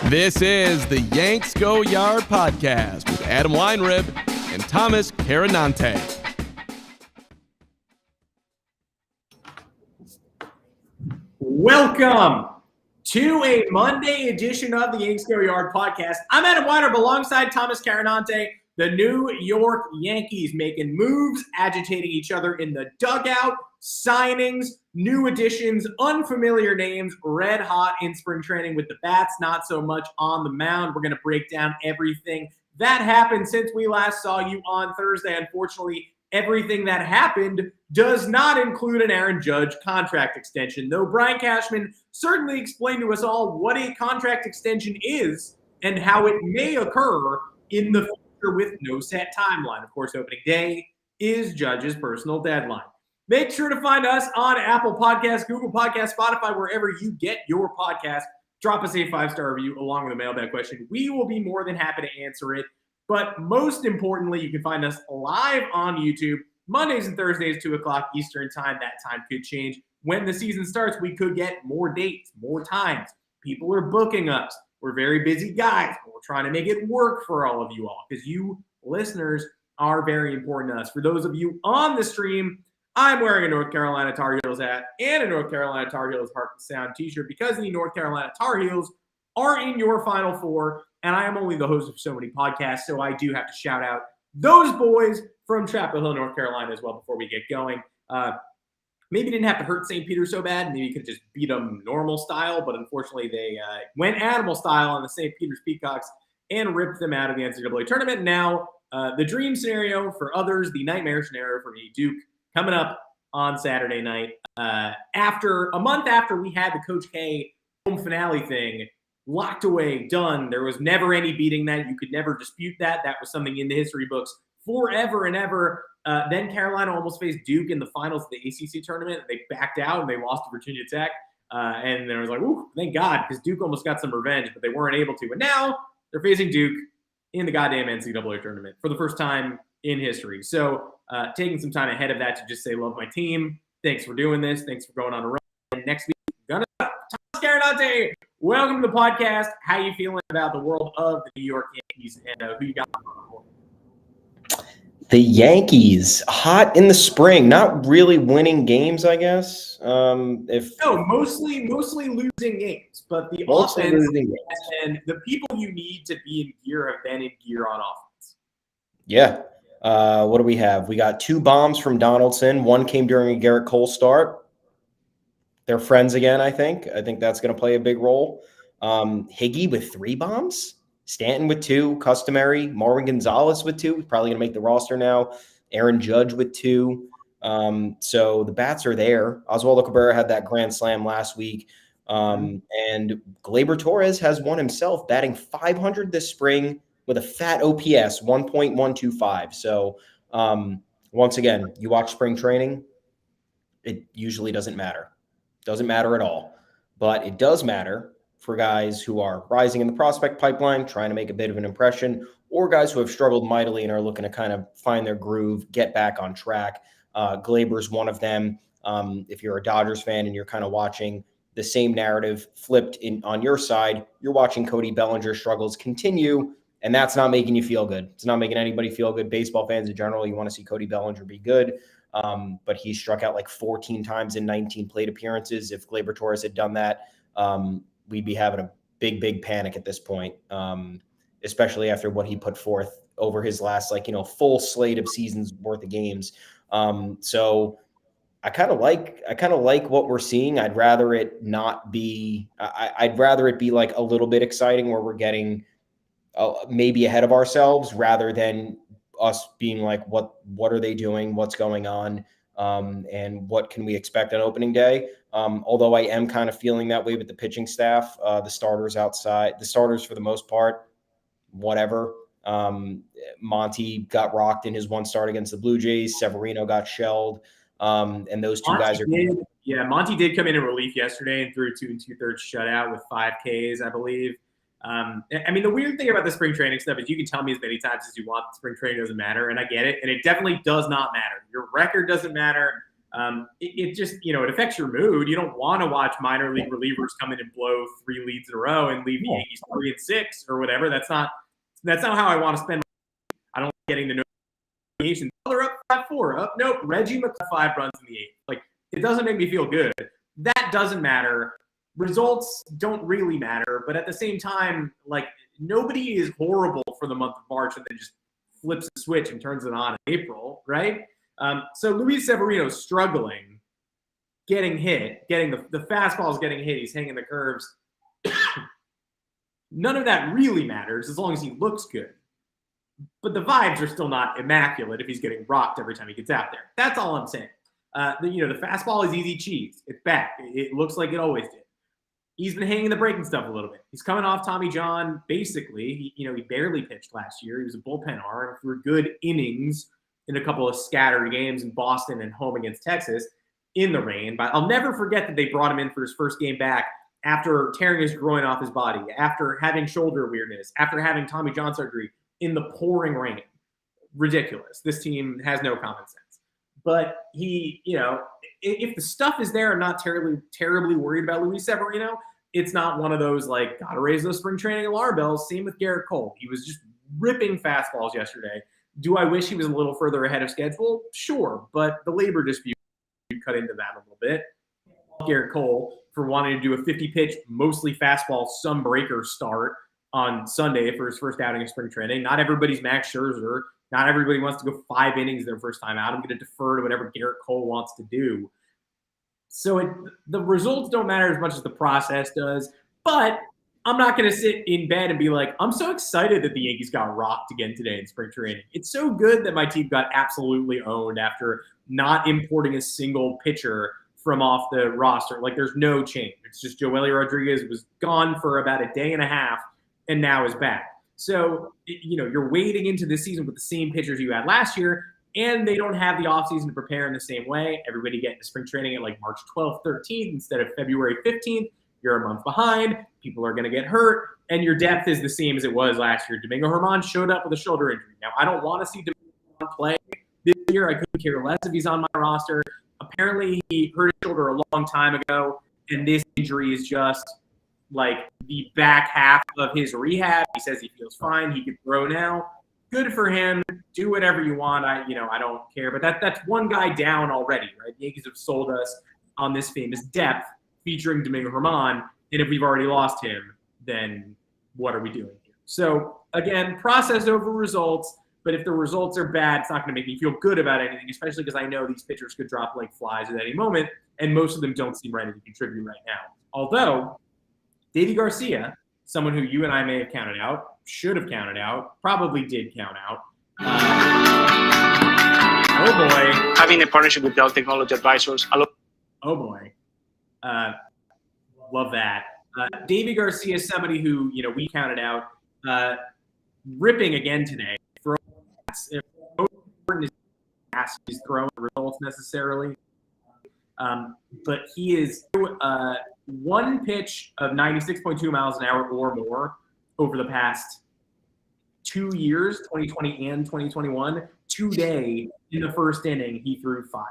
This is the Yanks Go Yard podcast with Adam Weinrib and Thomas Carinante. Welcome to a Monday edition of the Yanks Go Yard podcast. I'm Adam Weinrib alongside Thomas Carinante. The New York Yankees making moves, agitating each other in the dugout, signings, new additions, unfamiliar names, red hot in spring training with the bats, not so much on the mound. We're going to break down everything that happened since we last saw you on Thursday. Unfortunately, everything that happened does not include an Aaron Judge contract extension, though Brian Cashman certainly explained to us all what a contract extension is and how it may occur in the future with no set timeline. Of course, opening day is Judge's personal deadline. Make sure to find us on Apple Podcasts, Google Podcasts, Spotify, wherever you get your podcast. Drop us a 5-star review along with a mailbag question. We will be more than happy to answer it. But most importantly, you can find us live on YouTube Mondays and Thursdays, 2 o'clock Eastern time. That time could change. When the season starts, we could get more dates, more times. People are booking us. We're very busy guys, but we're trying to make it work for all of you all because you listeners are very important to us. For those of you on the stream, I'm wearing a North Carolina Tar Heels hat and a North Carolina Tar Heels Heart and Sound t-shirt because the North Carolina Tar Heels are in your Final Four, and I am only the host of so many podcasts, so I do have to shout out those boys from Chapel Hill, North Carolina as well before we get going. Maybe didn't have to hurt St. Peter so bad. Maybe you could just beat them normal style, but unfortunately they went animal style on the St. Peter's Peacocks and ripped them out of the NCAA tournament. Now, the dream scenario for others, the nightmare scenario for me, Duke, coming up on Saturday night. After a month after we had the Coach K home finale thing locked away, done, there was never any beating that. You could never dispute that. That was something in the history books forever and ever. Then Carolina almost faced Duke in the finals of the ACC tournament. They backed out and they lost to Virginia Tech. And then I was like, ooh, thank God, because Duke almost got some revenge, but they weren't able to. And now they're facing Duke in the goddamn NCAA tournament for the first time in history. So taking some time ahead of that to just say, love my team. Thanks for doing this. Thanks for going on a run. And next week, Thomas Carinante, welcome to the podcast. How you feeling about the world of the New York Yankees and who you got? The Yankees, hot in the spring, not really winning games, I guess. Mostly losing games, but the offense and the people you need to be in gear have been in gear on offense. Yeah. What do we have? We got 2 bombs from Donaldson. One came during a Gerrit Cole start. They're friends again, I think. I think that's going to play a big role. Higgy with 3 bombs. Stanton with 2, customary. Marwin Gonzalez with 2, probably going to make the roster now. Aaron Judge with 2. So the bats are there. Oswaldo Cabrera had that grand slam last week. And Gleyber Torres has one himself, batting .500 this spring with a fat OPS, 1.125. So once again, you watch spring training, it usually doesn't matter. Doesn't matter at all. But it does matter for guys who are rising in the prospect pipeline, trying to make a bit of an impression, or guys who have struggled mightily and are looking to kind of find their groove, get back on track. Gleyber's one of them. If you're a Dodgers fan and you're kind of watching the same narrative flipped on your side, you're watching Cody Bellinger struggles continue, and that's not making you feel good. It's not making anybody feel good. Baseball fans in general, you want to see Cody Bellinger be good, but he struck out like 14 times in 19 plate appearances. If Gleyber Torres had done that, we'd be having a big panic at this point, especially after what he put forth over his last, full slate of seasons worth of games. So I kind of like what we're seeing. I'd rather it not be, I'd rather it be like a little bit exciting where we're getting maybe ahead of ourselves rather than us being like, what are they doing? What's going on? And what can we expect on opening day? Although I am kind of feeling that way with the pitching staff, the starters for the most part, whatever. Monty got rocked in his one start against the Blue Jays. Severino got shelled. And those two guys are. Monty did come in relief yesterday and threw 2 2/3 shutout with 5 Ks, I believe. The weird thing about the spring training stuff is you can tell me as many times as you want spring training doesn't matter, and I get it, and it definitely does not matter. Your record doesn't matter. It just, it affects your mood. You don't want to watch minor league relievers come in and blow 3 leads in a row and leave the Yankees 3-6 or whatever. That's not how I want to spend my life. I don't like getting the notifications. Oh, they're up 5-4. Oh, nope, Reggie McCullough 5 runs in the 8th. Like, it doesn't make me feel good. That doesn't matter. Results don't really matter. But at the same time, like, nobody is horrible for the month of March and then just flips a switch and turns it on in April, right? So Luis Severino's struggling, getting hit, getting the fastballs getting hit. He's hanging the curves. None of that really matters as long as he looks good. But the vibes are still not immaculate if he's getting rocked every time he gets out there. That's all I'm saying. The fastball is easy cheese. It's back. It looks like it always did. He's been hanging the breaking stuff a little bit. He's coming off Tommy John, basically. He barely pitched last year. He was a bullpen arm through good innings in a couple of scattered games in Boston and home against Texas in the rain. But I'll never forget that they brought him in for his first game back after tearing his groin off his body, after having shoulder weirdness, after having Tommy John surgery in the pouring rain. Ridiculous. This team has no common sense. But he, if the stuff is there, I'm not terribly worried about Luis Severino. It's not one of those, like, gotta raise those spring training alarm bells. Same with Gerrit Cole. He was just ripping fastballs yesterday. Do I wish he was a little further ahead of schedule? Sure, but the labor dispute cut into that a little bit. Gerrit Cole for wanting to do a 50-pitch, mostly fastball, some breaker start on Sunday for his first outing of spring training. Not everybody's Max Scherzer. Not everybody wants to go 5 innings their first time out. I'm going to defer to whatever Gerrit Cole wants to do. So the results don't matter as much as the process does. But I'm not going to sit in bed and be like, I'm so excited that the Yankees got rocked again today in spring training. It's so good that my team got absolutely owned after not importing a single pitcher from off the roster. Like, there's no change. It's just Joely Rodriguez was gone for about a day and a half and now is back. So, you're wading into this season with the same pitchers you had last year, and they don't have the offseason to prepare in the same way. Everybody getting to spring training at like March 12th, 13th instead of February 15th. You're a month behind. People are going to get hurt, and your depth is the same as it was last year. Domingo Germán showed up with a shoulder injury. Now, I don't want to see Domingo play this year. I couldn't care less if he's on my roster. Apparently, he hurt his shoulder a long time ago, and this injury is just like the back half of his rehab. He says he feels fine. He can throw now. Good for him. Do whatever you want. I don't care. But that's one guy down already, right? The Yankees have sold us on this famous depth featuring Domingo Germán. And if we've already lost him, then what are we doing here? So, again, process over results. But if the results are bad, it's not going to make me feel good about anything, especially because I know these pitchers could drop like flies at any moment, and most of them don't seem ready to contribute right now. Although, Deivi Garcia, someone who you and I may have counted out, should have counted out, probably did count out. Oh, boy. Having a partnership with Dell Technology Advisors. Oh, boy. Love that. Deivi Garcia is somebody who, we counted out, ripping again today. If important is he's throwing results necessarily. But he is one pitch of 96.2 miles an hour or more over the past 2 years, 2020 and 2021. Today, in the first inning, he threw 5.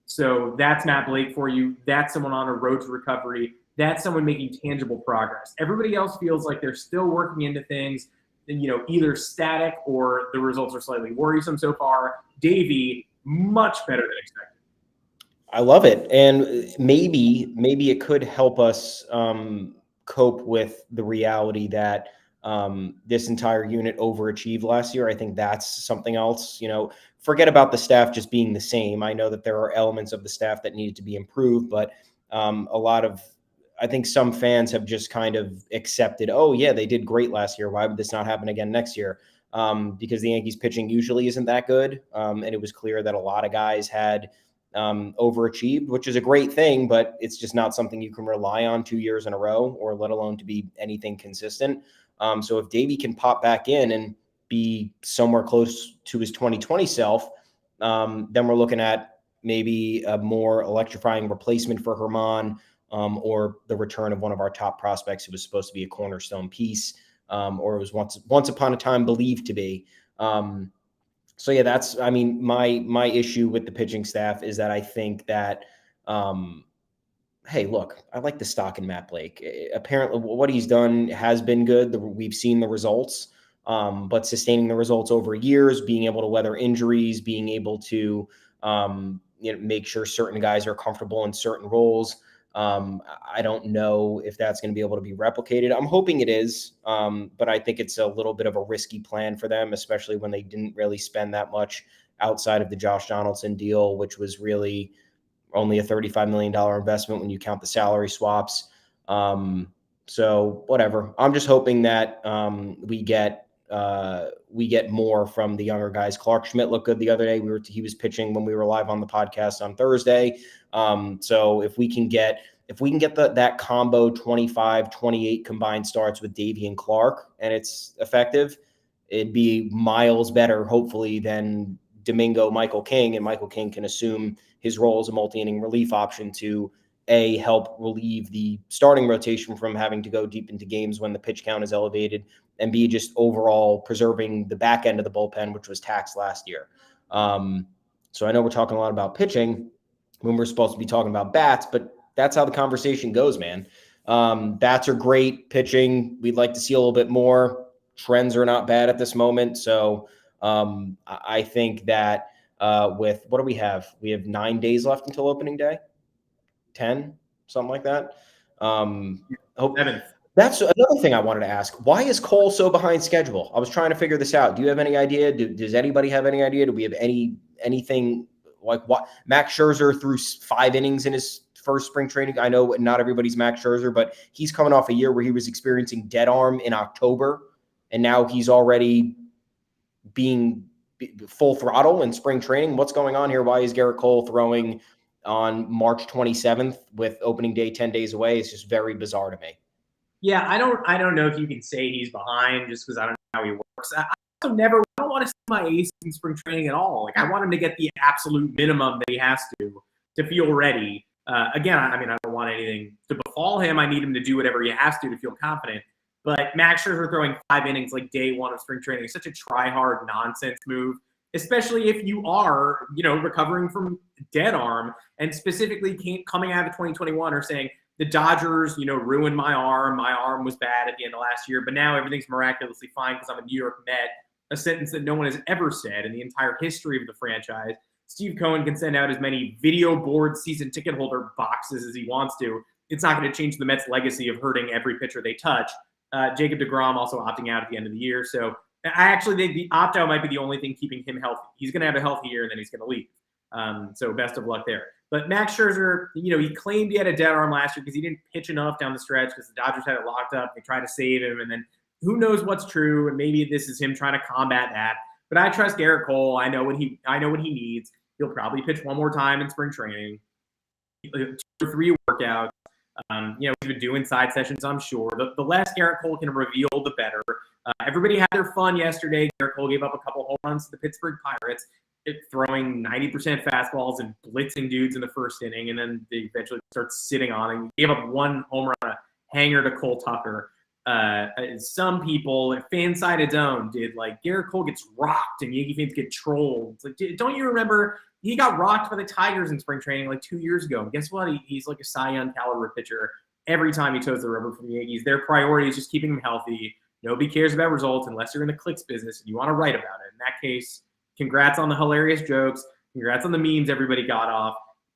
So that's Matt Blake for you. That's someone on a road to recovery. That's someone making tangible progress. Everybody else feels like they're still working into things, either static or the results are slightly worrisome so far. Deivi, much better than expected. I love it. And maybe it could help us cope with the reality that this entire unit overachieved last year. I think that's something else. Forget about the staff just being the same. I know that there are elements of the staff that needed to be improved, but I think some fans have just kind of accepted, oh, yeah, they did great last year. Why would this not happen again next year? Because the Yankees pitching usually isn't that good. And it was clear that a lot of guys had overachieved, which is a great thing, but it's just not something you can rely on 2 years in a row, or let alone to be anything consistent. So if Deivi can pop back in and be somewhere close to his 2020 self, then we're looking at maybe a more electrifying replacement for Germán, or the return of one of our top prospects who was supposed to be a cornerstone piece, or it was once upon a time believed to be. So yeah, that's, I mean, my issue with the pitching staff is that I think that, hey, look, I like the stock in Matt Blake. Apparently, what he's done has been good. We've seen the results, but sustaining the results over years, being able to weather injuries, being able to make sure certain guys are comfortable in certain roles. I don't know if that's going to be able to be replicated. I'm hoping it is, but I think it's a little bit of a risky plan for them, especially when they didn't really spend that much outside of the Josh Donaldson deal, which was really only a $35 million investment when you count the salary swaps. So whatever. I'm just hoping that we get more from the younger guys. Clark Schmidt looked good the other day. He was pitching when we were live on the podcast on Thursday. So if we can get that combo 25, 28 combined starts with Davey and Clark, and it's effective, it'd be miles better, hopefully, than Domingo Michael King, and Michael King can assume his role as a multi-inning relief option to help relieve the starting rotation from having to go deep into games when the pitch count is elevated, and B, just overall preserving the back end of the bullpen, which was taxed last year. So I know we're talking a lot about pitching when we're supposed to be talking about bats, but that's how the conversation goes, man. Bats are great. Pitching, we'd like to see a little bit more. Trends are not bad at this moment. So I think that with what do we have? We have 9 days left until opening day, 10, something like that. That's another thing I wanted to ask. Why is Cole so behind schedule? I was trying to figure this out. Do you have any idea? Does anybody have any idea? Do we have anything like what? Max Scherzer threw 5 innings in his first spring training. I know not everybody's Max Scherzer, but he's coming off a year where he was experiencing dead arm in October, and now he's already being full throttle in spring training. What's going on here? Why is Gerrit Cole throwing on March 27th with opening day 10 days away? It's just very bizarre to me. Yeah, I don't know if you can say he's behind just because I don't know how he works. I don't want to see my ace in spring training at all. Like, I want him to get the absolute minimum that he has to feel ready. Again, I mean, I don't want anything to befall him. I need him to do whatever he has to feel confident. But Max Scherzer throwing 5 innings like day one of spring training is such a try-hard nonsense move, especially if you are, recovering from dead arm, and specifically coming out of 2021 or saying the Dodgers, ruined my arm. My arm was bad at the end of last year, but now everything's miraculously fine because I'm a New York Met, a sentence that no one has ever said in the entire history of the franchise. Steve Cohen can send out as many video board season ticket holder boxes as he wants to. It's not going to change the Mets' legacy of hurting every pitcher they touch. Jacob deGrom also opting out at the end of the year. So I actually think the opt-out might be the only thing keeping him healthy. He's going to have a healthy year, and then he's going to leave. So best of luck there. But Max Scherzer, he claimed he had a dead arm last year because he didn't pitch enough down the stretch because the Dodgers had it locked up. They tried to save him, and then who knows what's true, and maybe this is him trying to combat that. But I trust Gerrit Cole. I know what he needs. He'll probably pitch one more time in spring training, 2 or 3 workouts. He's been doing side sessions, I'm sure. The less Gerrit Cole can reveal, the better. Everybody had their fun yesterday. Gerrit Cole gave up a couple home runs to the Pittsburgh Pirates, throwing 90% fastballs and blitzing dudes in the first inning, and then they eventually start sitting on him. He gave up 1 home run, a hanger to Cole Tucker. Some people, Fanside of Zone, did like Gerrit Cole gets rocked and Yankee fans get trolled. It's like, don't you remember he got rocked by the Tigers in spring training like 2 years ago? And guess what? He's like a Cy Young caliber pitcher every time he toes the rubber for the Yankees. Their priority is just keeping him healthy. Nobody cares about results unless you're in the clicks business and you want to write about it. In that case, congrats on the hilarious jokes. Congrats on the memes everybody got off.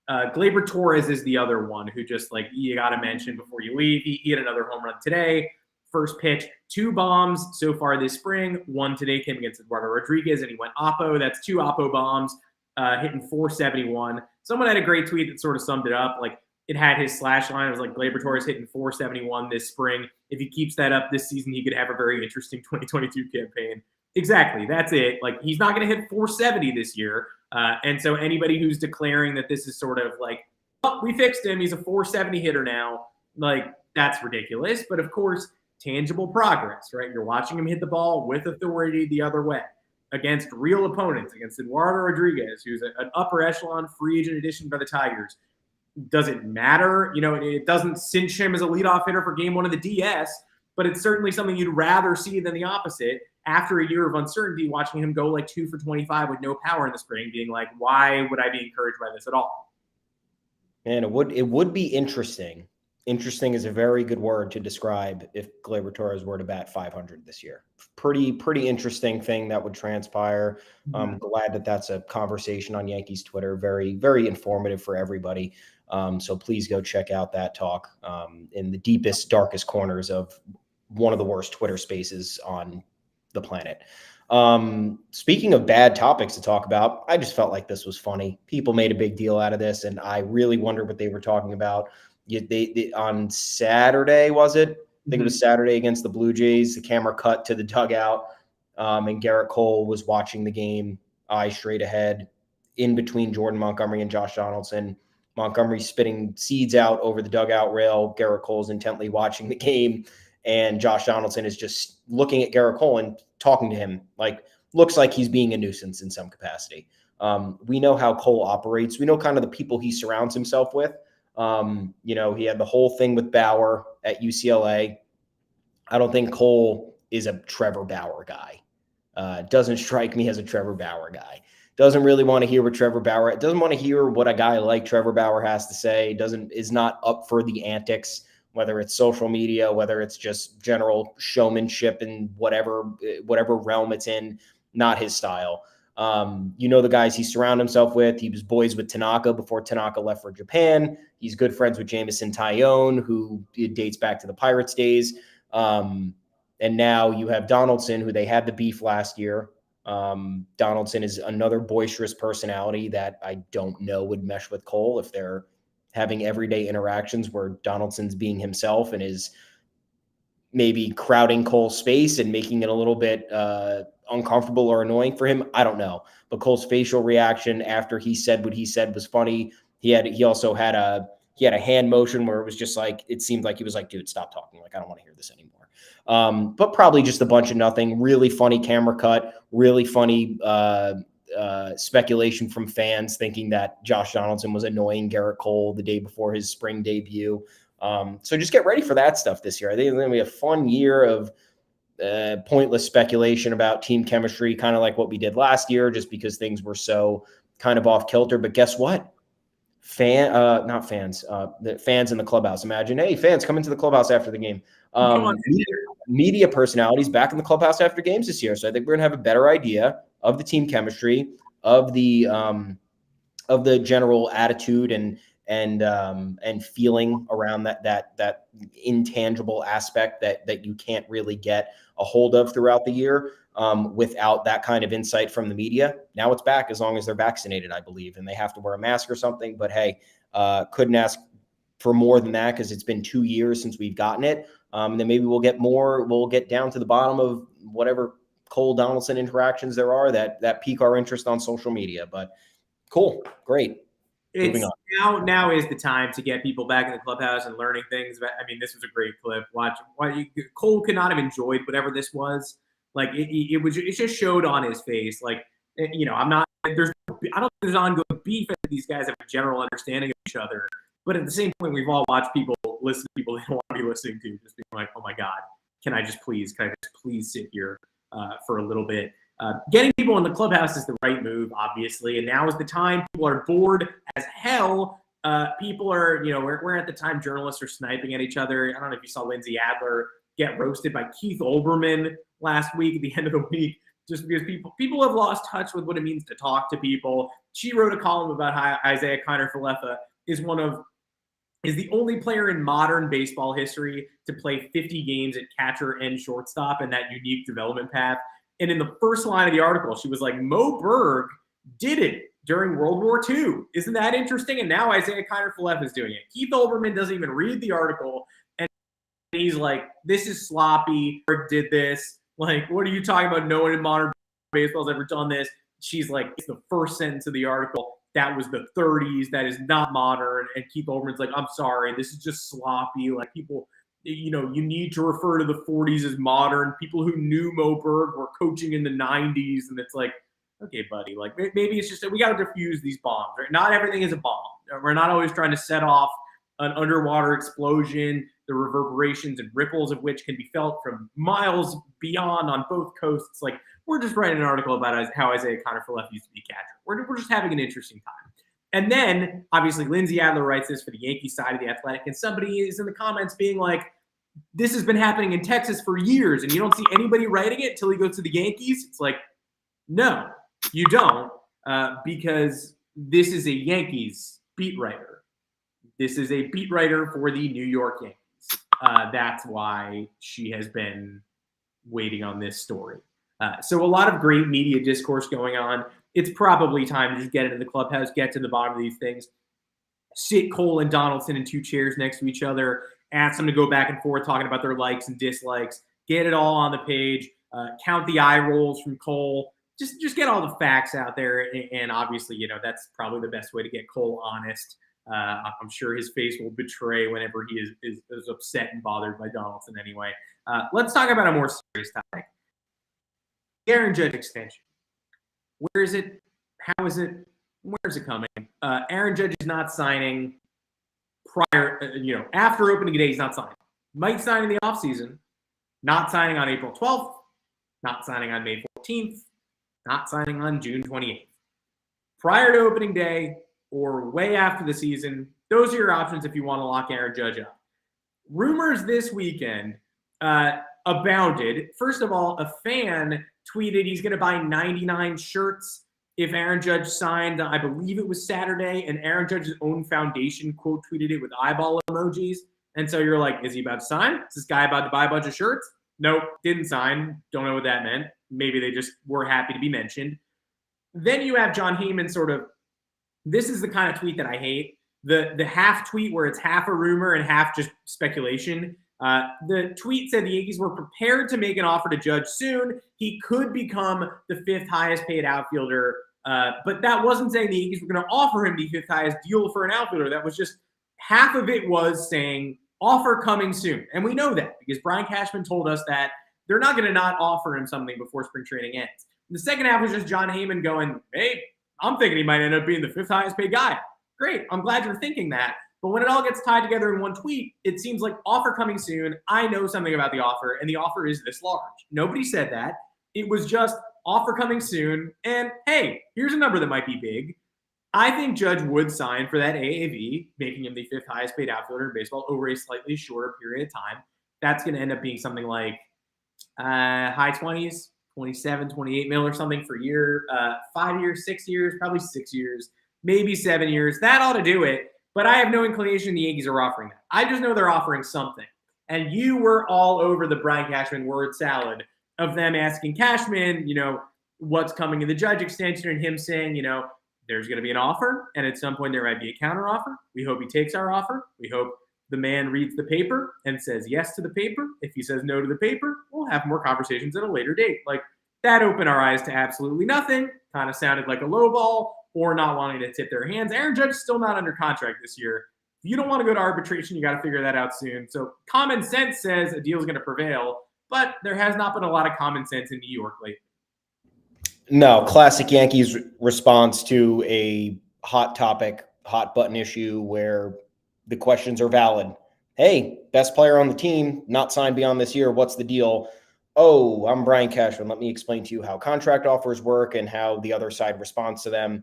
Gleyber Torres is the other one who just you got to mention before you leave. He hit another home run today. First pitch, 2 bombs so far this spring. 1 today came against Eduardo Rodriguez, and he went oppo. That's 2 oppo bombs, hitting 471. Someone had a great tweet that sort of summed it up. Like, it had his slash line. It was like Gleyber Torres hitting 471 this spring. If he keeps that up this season, he could have a very interesting 2022 campaign. Exactly. That's it. Like, he's not going to hit 470 this year. And so anybody who's declaring that this is sort of like, oh, we fixed him, he's a 470 hitter now, like, that's ridiculous. But of course, tangible progress, right? You're watching him hit the ball with authority the other way against real opponents, against Eduardo Rodriguez, who's an upper echelon free agent addition by the Tigers. Does it matter? It doesn't cinch him as a leadoff hitter for game 1 of the DS, but it's certainly something you'd rather see than the opposite. after a year of uncertainty, watching him go like 2 for 25 with no power in the spring, being like, why would I be encouraged by this at all? Man, it would be interesting. Interesting is a very good word to describe if Gleyber Torres were to bat 500 this year. Pretty interesting thing that would transpire. I'm glad that that's a conversation on Yankees Twitter. Very, very informative for everybody. So please go check out that talk in the deepest, darkest corners of one of the worst Twitter spaces on the planet. Speaking of bad topics to talk about, I just felt like this was funny. People made a big deal out of this, and I really wondered what they were talking about. They on Saturday, was it? I think it was Saturday against the Blue Jays. The camera cut to the dugout, and Gerrit Cole was watching the game, eyes straight ahead, in between Jordan Montgomery and Josh Donaldson. Montgomery spitting seeds out over the dugout rail. Gerrit Cole's intently watching the game, and Josh Donaldson is just looking at Gerrit Cole and talking to him. Like, looks like he's being a nuisance in some capacity. We know how Cole operates. We know kind of the people he surrounds himself with. He had the whole thing with Bauer at UCLA. I don't think Cole is a Trevor Bauer guy. Doesn't strike me as a Trevor Bauer guy. Doesn't really want to hear what doesn't want to hear what a guy like Trevor Bauer has to say. Is not up for the antics, whether it's social media, whether it's just general showmanship in whatever realm it's in. Not his style. The guys he surrounded himself with. He was boys with Tanaka before Tanaka left for Japan. He's good friends with Jameson Taillon, who dates back to the Pirates days. And now you have Donaldson, who they had the beef last year. Donaldson is another boisterous personality that I don't know would mesh with Cole if they're having everyday interactions where Donaldson's being himself and is maybe crowding Cole's space and making it a little bit uncomfortable or annoying for him. I don't know. But Cole's facial reaction after he said what he said was funny. He also had a hand motion where it was just like, it seemed like he was like, dude, stop talking. Like, I don't want to hear this anymore. But probably just a bunch of nothing. Really funny camera cut, really funny speculation from fans thinking that Josh Donaldson was annoying Gerrit Cole the day before his spring debut. So just get ready for that stuff this year. I think it's going to be a fun year of pointless speculation about team chemistry, kind of like what we did last year, just because things were so kind of off kilter. But guess what? The fans in the clubhouse. Imagine, hey, fans come into the clubhouse after the game. Media personalities back in the clubhouse after games this year. So I think we're going to have a better idea of the team chemistry, of the general attitude and feeling around that intangible aspect that you can't really get a hold of throughout the year without that kind of insight from the media. Now it's back as long as they're vaccinated, I believe, and they have to wear a mask or something. But hey, couldn't ask for more than that because it's been 2 years since we've gotten it. And then maybe we'll get more. We'll get down to the bottom of whatever Cole-Donaldson interactions there are that pique our interest on social media. But cool, great. Moving on. Now is the time to get people back in the clubhouse and learning things. This was a great clip. Cole could not have enjoyed whatever this was. Like it just showed on his face. Like, I don't think there's ongoing beef. These guys have a general understanding of each other. But at the same point, we've all watched people listen to people they don't want to be listening to, just being like, oh my God, can I just please sit here for a little bit? Getting people in the clubhouse is the right move, obviously, and now is the time. People are bored as hell. People are, we're at the time journalists are sniping at each other. I don't know if you saw Lindsay Adler get roasted by Keith Olbermann last week at the end of the week, just because people have lost touch with what it means to talk to people. She wrote a column about how Isaiah Kiner-Falefa is the only player in modern baseball history to play 50 games at catcher and shortstop and that unique development path. And in the first line of the article, she was like, Mo Berg did it during World War II. Isn't that interesting? And now Isaiah Kiner-Falefa is doing it. Keith Olbermann doesn't even read the article. And he's like, this is sloppy. Berg did this. Like, what are you talking about? No one in modern baseball has ever done this. She's like, it's the first sentence of the article. That was the 30s. That is not modern. And Keith Olbermann's like, I'm sorry. This is just sloppy. Like, people, you need to refer to the 40s as modern. People who knew Mo Berg were coaching in the 90s. And it's like, okay, buddy, like maybe it's just that we got to defuse these bombs, right? Not everything is a bomb. We're not always trying to set off an underwater explosion. the reverberations and ripples of which can be felt from miles beyond on both coasts. Like, we're just writing an article about how Isaiah Connor-Follett used to be catcher. We're just having an interesting time. And then, obviously, Lindsay Adler writes this for the Yankees side of The Athletic, and somebody is in the comments being like, this has been happening in Texas for years, and you don't see anybody writing it until he goes to the Yankees. It's like, no, you don't, because this is a Yankees beat writer. This is a beat writer for the New York Yankees. That's why she has been waiting on this story. So a lot of great media discourse going on. It's probably time to just get into the clubhouse, get to the bottom of these things, sit Cole and Donaldson in two chairs next to each other, ask them to go back and forth talking about their likes and dislikes, get it all on the page, count the eye rolls from Cole, just get all the facts out there. And obviously, that's probably the best way to get Cole honest. I'm sure his face will betray whenever he is upset and bothered by Donaldson anyway. Let's talk about a more serious topic. Aaron Judge extension. Where is it? How is it? Where is it coming? Aaron Judge is not signing after opening day. He's not signing. Might sign in the offseason. Not signing on April 12th. Not signing on May 14th. Not signing on June 28th. Prior to opening day or way after the season, those are your options if you want to lock Aaron Judge up. Rumors this weekend abounded. First of all, a fan tweeted he's going to buy 99 shirts if Aaron Judge signed, I believe it was Saturday, and Aaron Judge's own foundation quote tweeted it with eyeball emojis. And so you're like, is he about to sign? Is this guy about to buy a bunch of shirts? Nope, didn't sign. Don't know what that meant. Maybe they just were happy to be mentioned. Then you have John Heyman sort of, this is the kind of tweet that I hate. The half tweet where it's half a rumor and half just speculation. The tweet said the Yankees were prepared to make an offer to Judge soon. He could become the fifth highest paid outfielder. But that wasn't saying the Yankees were going to offer him the fifth highest deal for an outfielder. That was just half of it was saying offer coming soon. And we know that because Brian Cashman told us that they're not going to not offer him something before spring training ends. The second half was just John Heyman going, hey, I'm thinking he might end up being the fifth highest paid guy. Great. I'm glad you're thinking that. But when it all gets tied together in one tweet, it seems like offer coming soon. I know something about the offer, and the offer is this large. Nobody said that. It was just offer coming soon. And hey, here's a number that might be big. I think Judge would sign for that AAV, making him the fifth highest paid outfielder in baseball over a slightly shorter period of time. That's going to end up being something like high 20s, 27, 28 mil or something for a year, 5 years, 6 years, probably 6 years, maybe 7 years. That ought to do it. But I have no inclination the Yankees are offering that. I just know they're offering something. And you were all over the Brian Cashman word salad of them asking Cashman, what's coming in the Judge extension, and him saying, there's going to be an offer, and at some point there might be a counter offer. We hope he takes our offer. We hope the man reads the paper and says yes to the paper. If he says no to the paper, we'll have more conversations at a later date. Like, that opened our eyes to absolutely nothing. Kind of sounded like a low ball or not wanting to tip their hands. Aaron Judge is still not under contract this year. If you don't want to go to arbitration, you got to figure that out soon. So common sense says a deal is going to prevail, but there has not been a lot of common sense in New York lately. No, classic Yankees response to a hot topic, hot button issue where the questions are valid. Hey, best player on the team, not signed beyond this year. What's the deal? Oh, I'm Brian Cashman. Let me explain to you how contract offers work and how the other side responds to them,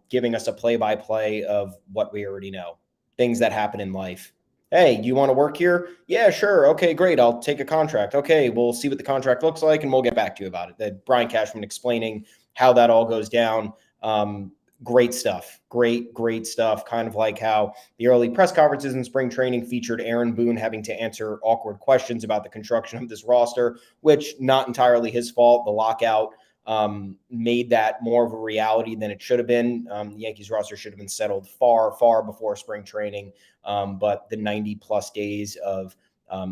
giving us a play-by-play of what we already know, things that happen in life. Hey, do you want to work here? Yeah, sure. Okay, great. I'll take a contract. Okay, we'll see what the contract looks like, and we'll get back to you about it. That Brian Cashman explaining how that all goes down. Great stuff. Great stuff. Kind of like how the early press conferences in spring training featured Aaron Boone having to answer awkward questions about the construction of this roster, which not entirely his fault. The lockout made that more of a reality than it should have been. The Yankees roster should have been settled far before spring training. But the 90+ days of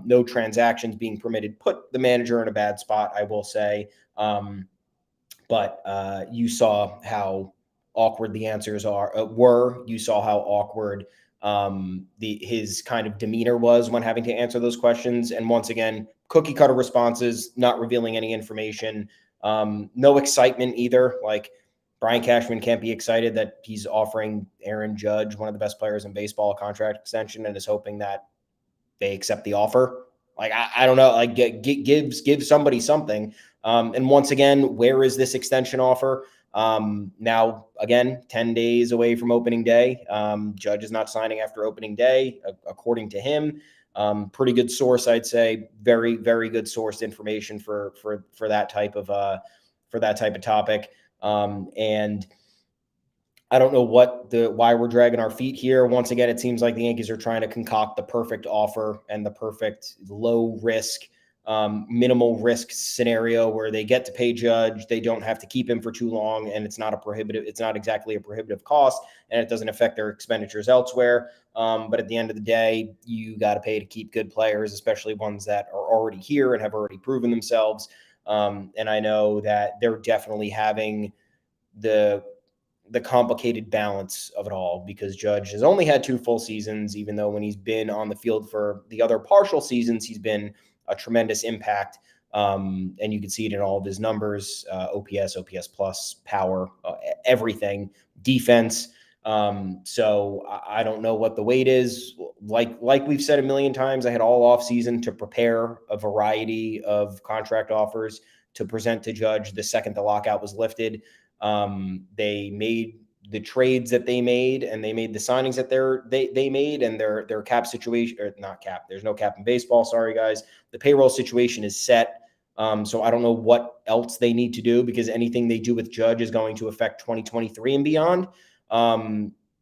no transactions being permitted put the manager in a bad spot, I will say. But you saw how awkward the answers were. You saw how awkward his kind of demeanor was when having to answer those questions. And once again, cookie cutter responses, not revealing any information. No excitement either. Like, Brian Cashman can't be excited that he's offering Aaron Judge, one of the best players in baseball, a contract extension, and is hoping that they accept the offer. Like, I don't know, like give somebody something. And once again, where is this extension offer? Now, again, 10 days away from opening day. Judge is not signing after opening day, according to him. Pretty good source, I'd say. Very, very good sourced information for that type of topic. And I don't know why we're dragging our feet here. Once again, it seems like the Yankees are trying to concoct the perfect offer and the perfect low risk, minimal risk scenario where they get to pay Judge, they don't have to keep him for too long, and it's not exactly a prohibitive cost, and it doesn't affect their expenditures elsewhere. But at the end of the day, you got to pay to keep good players, especially ones that are already here and have already proven themselves. And I know that they're definitely having the complicated balance of it all, because Judge has only had 2 full seasons, even though when he's been on the field for the other partial seasons, he's been a tremendous impact. And you can see it in all of his numbers, OPS plus, power, everything, defense. So I don't know what the weight is. Like we've said a million times, I had all off season to prepare a variety of contract offers to present to Judge the second the lockout was lifted. They made the trades that they made, and they made the signings that they made, and their cap situation, or not cap. There's no cap in baseball. Sorry, guys. The payroll situation is set. So I don't know what else they need to do, because anything they do with Judge is going to affect 2023 and beyond.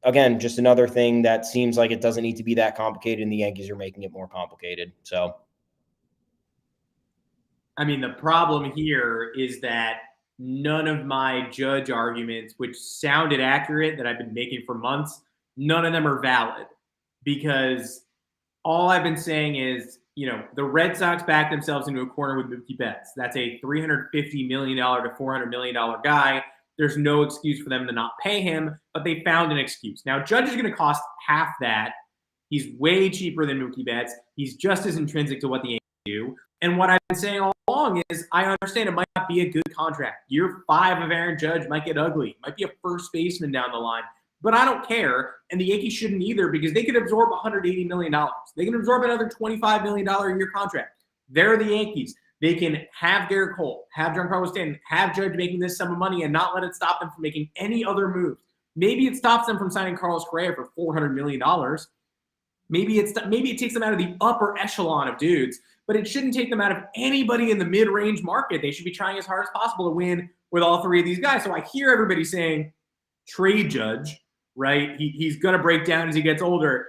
Again, just another thing that seems like it doesn't need to be that complicated, and the Yankees are making it more complicated. So, I mean, the problem here is that none of my Judge arguments, which sounded accurate that I've been making for months, none of them are valid, because all I've been saying is, the Red Sox backed themselves into a corner with Mookie Betts. That's a $350 million to $400 million guy. There's no excuse for them to not pay him, but they found an excuse. Now, Judge is going to cost half that. He's way cheaper than Mookie Betts. He's just as intrinsic to what the Yankees do. And what I've been saying all along is, I understand it might not be a good contract. Year 5 of Aaron Judge might get ugly. Might be a first baseman down the line. But I don't care, and the Yankees shouldn't either, because they could absorb $180 million. They can absorb another $25 million a year contract. They're the Yankees. They can have Gerrit Cole, have Giancarlo Stanton, have Judge making this sum of money, and not let it stop them from making any other moves. Maybe it stops them from signing Carlos Correa for $400 million. Maybe it takes them out of the upper echelon of dudes, but it shouldn't take them out of anybody in the mid-range market. They should be trying as hard as possible to win with all 3 of these guys. So I hear everybody saying, trade Judge, right? He's going to break down as he gets older.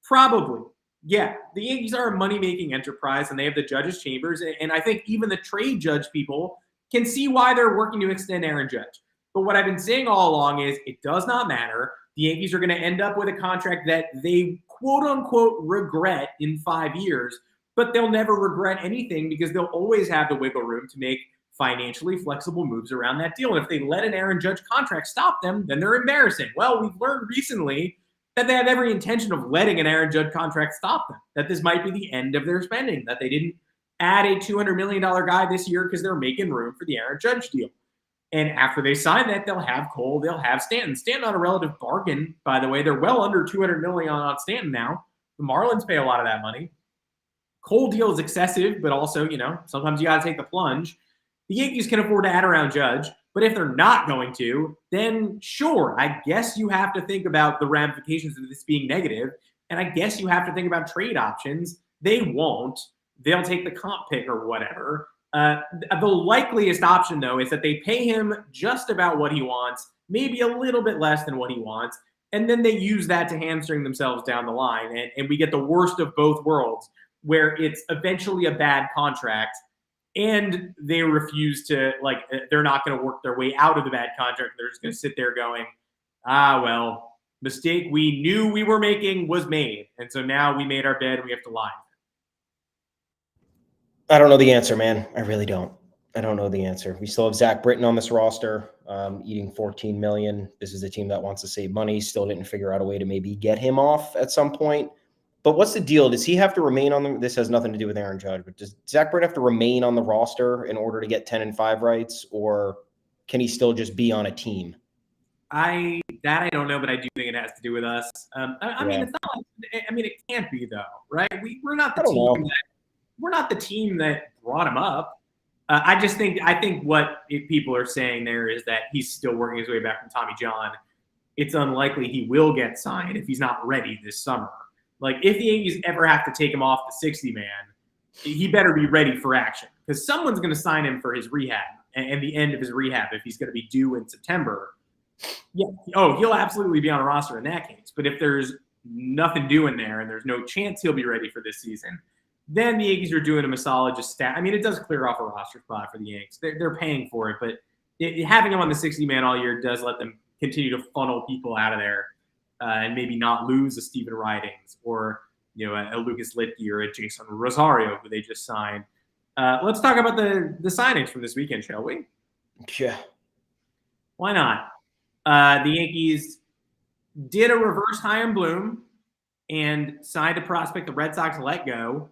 Probably. Yeah, the Yankees are a money-making enterprise, and they have the Judge's chambers. And I think even the trade Judge people can see why they're working to extend Aaron Judge. But what I've been saying all along is, it does not matter. The Yankees are going to end up with a contract that they quote-unquote regret in 5 years, but they'll never regret anything, because they'll always have the wiggle room to make financially flexible moves around that deal. And if they let an Aaron Judge contract stop them, then they're embarrassing. Well, we've learned recently that they have every intention of letting an Aaron Judge contract stop them, that this might be the end of their spending, that they didn't add a $200 million guy this year because they're making room for the Aaron Judge deal. And after they sign that, they'll have Cole, they'll have Stanton. Stanton on a relative bargain, by the way. They're well under $200 million on Stanton now. The Marlins pay a lot of that money. Cole deal is excessive, but also, sometimes you got to take the plunge. The Yankees can afford to add around Judge, but if they're not going to, then sure, I guess you have to think about the ramifications of this being negative, and I guess you have to think about trade options. They won't. They'll take the comp pick or whatever. The likeliest option, though, is that they pay him just about what he wants, maybe a little bit less than what he wants, and then they use that to hamstring themselves down the line, and we get the worst of both worlds, where it's eventually a bad contract, and they refuse to, they're not going to work their way out of the bad contract. They're just going to sit there going, well, mistake we knew we were making was made. And so now we made our bed and we have to lie. I don't know the answer, man. I really don't. I don't know the answer. We still have Zach Britton on this roster, eating $14 million. This is a team that wants to save money. Still didn't figure out a way to maybe get him off at some point. But what's the deal? Does he have to remain on the – this has nothing to do with Aaron Judge, but does Zach Britton have to remain on the roster in order to get 10-5 rights, or can he still just be on a team? I don't know, but I do think it has to do with us. I mean, it's not like, I mean, it can't be though, right? We're not the team we're not the team that brought him up. I think what people are saying there is that he's still working his way back from Tommy John. It's unlikely he will get signed if he's not ready this summer. Like, if the Yankees ever have to take him off the 60-man, he better be ready for action because someone's going to sign him for his rehab and the end of his rehab if he's going to be due in September. Yeah. Oh, he'll absolutely be on a roster in that case. But if there's nothing doing there and there's no chance he'll be ready for this season, then the Yankees are doing him a solid just I mean, it does clear off a roster spot for the Yanks. They're paying for it, but having him on the 60-man all year does let them continue to funnel people out of there and maybe not lose a Steven Ridings or a Lucas Litke or a Jason Rosario who they just signed. Let's talk about the signings from this weekend, shall we? Yeah. Why not? The Yankees did a reverse Chaim Bloom and signed a prospect the Red Sox let go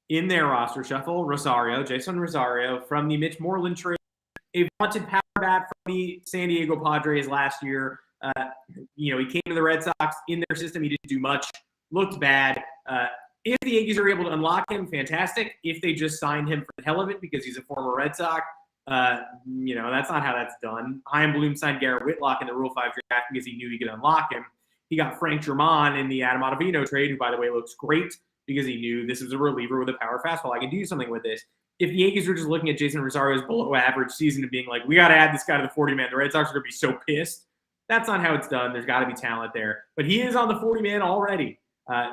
in their roster shuffle, Jason Rosario, from the Mitch Moreland trade, a vaunted power bat from the San Diego Padres last year. He came to the Red Sox in their system. He didn't do much, looked bad. If the Yankees are able to unlock him, fantastic. If they just signed him for the hell of it because he's a former Red Sox, that's not how that's done. Chaim Bloom signed Garrett Whitlock in the Rule 5 draft because he knew he could unlock him. He got Frank German in the Adam Ottavino trade, who, by the way, looks great because he knew this was a reliever with a power fastball. I can do something with this. If the Yankees were just looking at Jason Rosario's below-average season and being like, we got to add this guy to the 40-man, the Red Sox are going to be so pissed. That's not how it's done. There's got to be talent there. But he is on the 40-man already.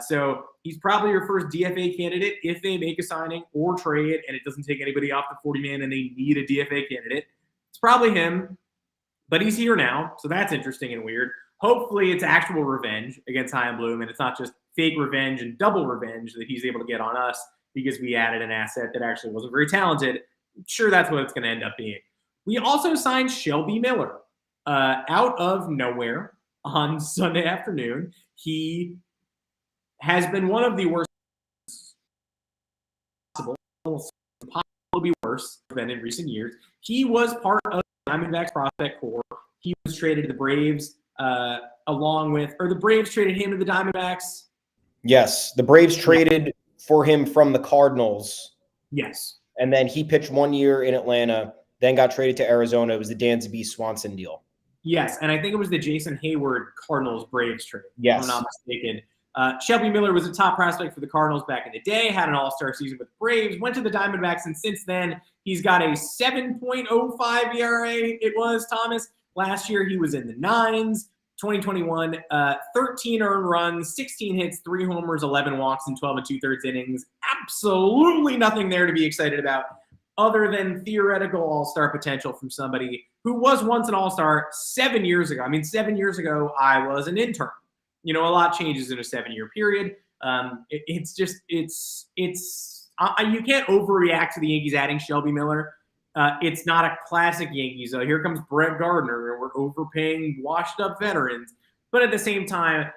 So he's probably your first DFA candidate if they make a signing or trade and it doesn't take anybody off the 40-man and they need a DFA candidate. It's probably him, but he's here now, so that's interesting and weird. Hopefully it's actual revenge against Chaim Bloom and it's not just fake revenge and double revenge that he's able to get on us because we added an asset that actually wasn't very talented. I'm sure that's what it's going to end up being. We also signed Shelby Miller out of nowhere on Sunday afternoon. He has been one of the worst possibly worse than in recent years. He was part of the Diamondbacks prospect corps. He was traded to the Braves the Braves traded him to the Diamondbacks. Yes, the Braves traded for him from the Cardinals. Yes. And then he pitched 1 year in Atlanta, then got traded to Arizona. It was the Dansby Swanson deal. Yes, and I think it was the Jason Hayward Cardinals-Braves trade, yes, if I'm not mistaken. Shelby Miller was a top prospect for the Cardinals back in the day, had an all-star season with the Braves, went to the Diamondbacks, and since then he's got a 7.05 ERA. It was, Thomas. Last year he was in the 9s. 2021, 13 earned runs, 16 hits, 3 homers, 11 walks, and 12 2/3 innings. Absolutely nothing there to be excited about other than theoretical all-star potential from somebody who was once an all-star 7 years ago. I mean, 7 years ago, I was an intern. A lot changes in a 7-year period. You can't overreact to the Yankees adding Shelby Miller. It's not a classic Yankees. Here comes Brett Gardner, and we're overpaying washed-up veterans. But at the same time,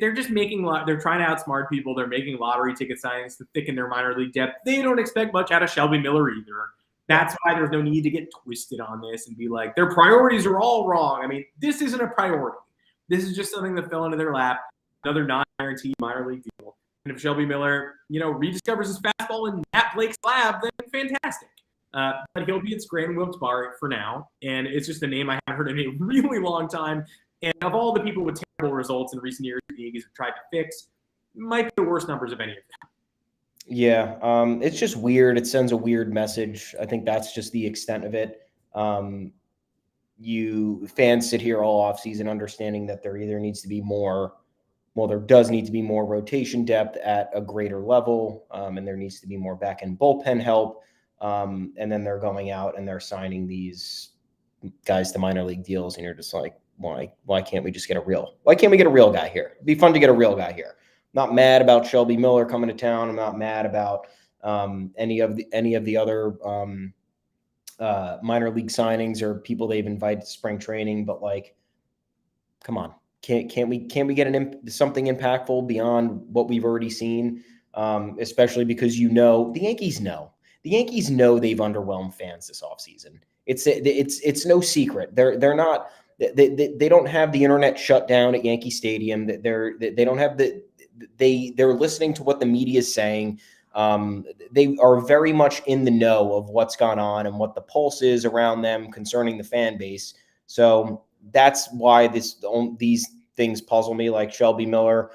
they're just they're trying to outsmart people. They're making lottery ticket signings to thicken their minor league depth. They don't expect much out of Shelby Miller either. That's why there's no need to get twisted on this and be like, their priorities are all wrong. I mean, this isn't a priority. This is just something that fell into their lap, another non-guaranteed minor league deal. And if Shelby Miller, rediscovers his fastball in Matt Blake's lab, then fantastic. But he'll be at Scranton Wilkes-Barre for now, and it's just a name I haven't heard in a really long time. And of all the people with terrible results in recent years the Yankees have tried to fix, might be the worst numbers of any of them. Yeah, it's just weird. It sends a weird message. I think that's just the extent of it. You fans sit here all offseason understanding that there either needs to be there does need to be more rotation depth at a greater level, and there needs to be more back-end bullpen help. And then they're going out and they're signing these guys to minor league deals, and you're just like, why can't we get a real guy here? It'd be fun to get a real guy here. I'm not mad about Shelby Miller coming to town. I'm not mad about any of the other minor league signings or people they've invited to spring training. But come on, can't we get something impactful beyond what we've already seen? Especially because the Yankees know. The Yankees know they've underwhelmed fans this offseason. It's no secret. They're not. they don't have the internet shut down at Yankee Stadium. They don't have they're listening to what the media is saying. They are very much in the know of what's gone on and what the pulse is around them concerning the fan base. So that's why these things puzzle me. Like Shelby Miller,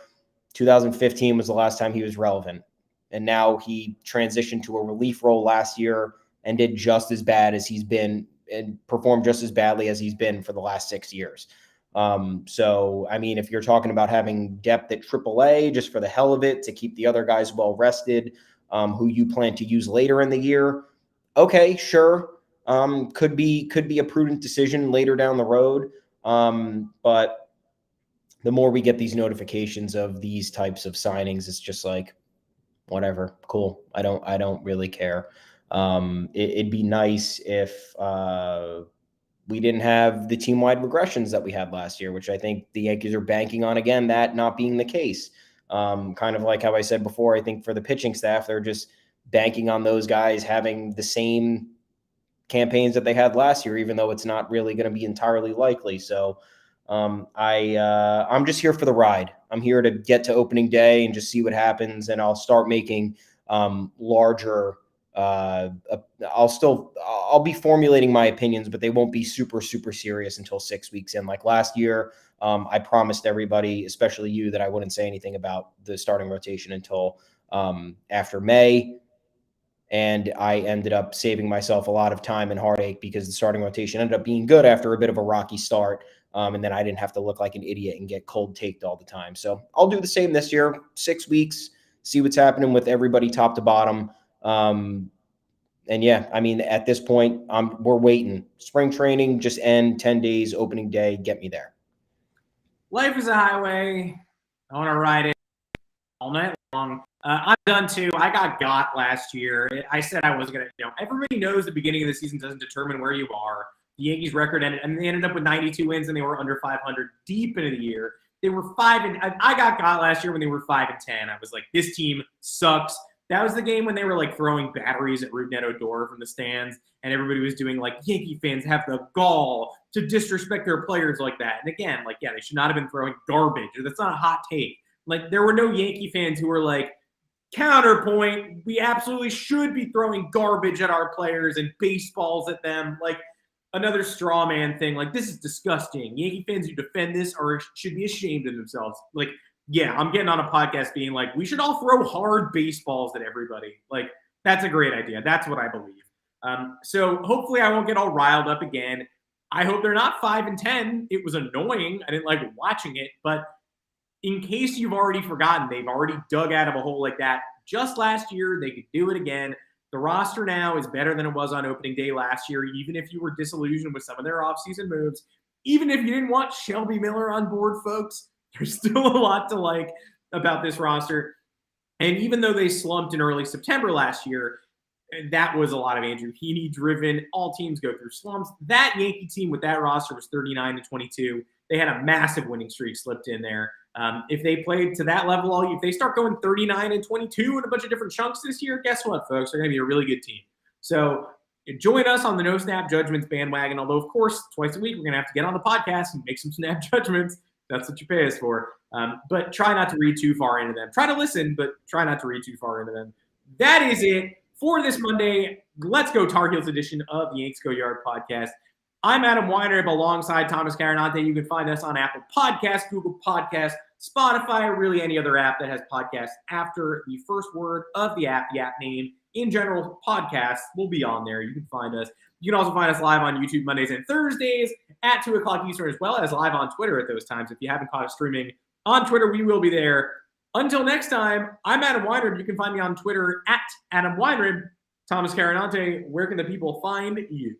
2015 was the last time he was relevant. And now he transitioned to a relief role last year and did just as bad as he's been and performed just as badly as he's been for the last 6 years. So, I mean, if you're talking about having depth at AAA just for the hell of it to keep the other guys well rested, who you plan to use later in the year, okay, sure. Could be a prudent decision later down the road. But the more we get these notifications of these types of signings, it's just like, whatever, cool. I don't really care. It'd be nice if we didn't have the team-wide regressions that we had last year, which I think the Yankees are banking on, again, that not being the case. Kind of like how I said before, I think for the pitching staff, they're just banking on those guys having the same campaigns that they had last year, even though it's not really going to be entirely likely. So I'm just here for the ride. I'm here to get to opening day and just see what happens, and I'll start making larger I'll be formulating my opinions, but they won't be super, super serious until 6 weeks in. Like last year, I promised everybody, especially you, that I wouldn't say anything about the starting rotation until after May. And I ended up saving myself a lot of time and heartache because the starting rotation ended up being good after a bit of a rocky start. And then I didn't have to look like an idiot and get cold taked all the time. So I'll do the same this year, 6 weeks, see what's happening with everybody top to bottom. And yeah, I mean, at this point, we're waiting. Spring training just end, 10 days, opening day, get me there. Life is a highway. I want to ride it all night long. I'm done too. I got last year. I said I was going to, everybody knows the beginning of the season doesn't determine where you are. The Yankees record ended, and they ended up with 92 wins, and they were under 500 deep into the year. They were I got last year when they were 5-10. I was like, this team sucks. That was the game when they were like throwing batteries at Rougned Odor from the stands, and everybody was doing like Yankee fans have the gall to disrespect their players like that. And again, like, yeah, they should not have been throwing garbage. That's not a hot take. Like, there were no Yankee fans who were like, counterpoint, we absolutely should be throwing garbage at our players and baseballs at them. Like, another straw man thing. Like, this is disgusting. Yankee fans who defend this should be ashamed of themselves. Like, yeah, I'm getting on a podcast being like, we should all throw hard baseballs at everybody. Like, that's a great idea. That's what I believe. So hopefully I won't get all riled up again. I hope they're not 5-10. It was annoying. I didn't like watching it. But in case you've already forgotten, they've already dug out of a hole like that just last year. They could do it again. The roster now is better than it was on opening day last year, even if you were disillusioned with some of their offseason moves. Even if you didn't want Shelby Miller on board, folks, there's still a lot to like about this roster. And even though they slumped in early September last year, that was a lot of Andrew Heaney driven. All teams go through slumps. That Yankee team with that roster was 39-22. They had a massive winning streak slipped in there. If they played to that level, if they start going 39-22 in a bunch of different chunks this year, guess what, folks? They're going to be a really good team. So join us on the No Snap Judgments bandwagon. Although, of course, twice a week, we're going to have to get on the podcast and make some snap judgments. That's what you pay us for. But try not to read too far into them. Try to listen, but try not to read too far into them. That is it for this Monday Let's Go Tar Heels edition of the Yanks Go Yard podcast. I'm Adam Weinrib alongside Thomas Carinante. You can find us on Apple Podcasts, Google Podcasts, Spotify, or really any other app that has podcasts after the first word of the app name. In general, podcasts will be on there. You can find us. You can also find us live on YouTube Mondays and Thursdays at 2 o'clock Eastern, as well as live on Twitter at those times. If you haven't caught us streaming on Twitter, we will be there. Until next time, I'm Adam Weinrib. You can find me on Twitter at Adam Weinrib. Thomas Carinante, where can the people find you?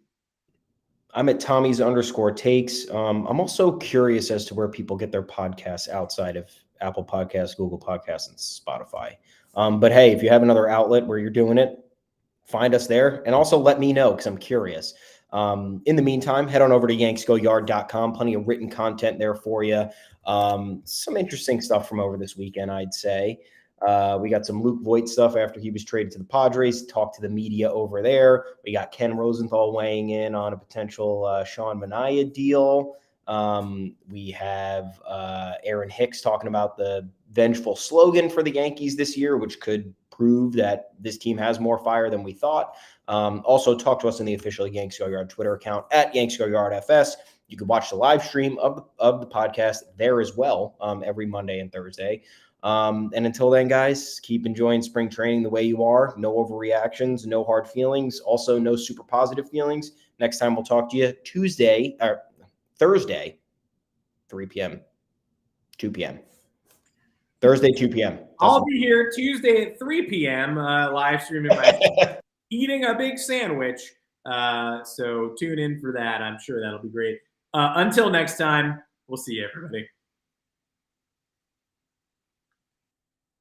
I'm at Tommy's_takes. I'm also curious as to where people get their podcasts outside of Apple Podcasts, Google Podcasts, and Spotify. But hey, if you have another outlet where you're doing it, find us there. And also let me know because I'm curious. In the meantime, head on over to yanksgoyard.com. Plenty of written content there for you. Some interesting stuff from over this weekend, I'd say. We got some Luke Voigt stuff after he was traded to the Padres. Talked to the media over there. We got Ken Rosenthal weighing in on a potential Sean Manaea deal. We have Aaron Hicks talking about the vengeful slogan for the Yankees this year, which could prove that this team has more fire than we thought. Also, talk to us in the official Yanks Go Yard Twitter account at Yanks Go Yard FS. You can watch the live stream of the podcast there as well every Monday and Thursday. And until then, guys, keep enjoying spring training the way you are. No overreactions, no hard feelings, also no super positive feelings. Next time we'll talk to you Thursday, 3 p.m., 2 p.m. Thursday, 2 p.m. I'll be here Tuesday at 3 p.m. Live streaming my eating a big sandwich. So tune in for that. I'm sure that'll be great. Until next time, we'll see you, everybody.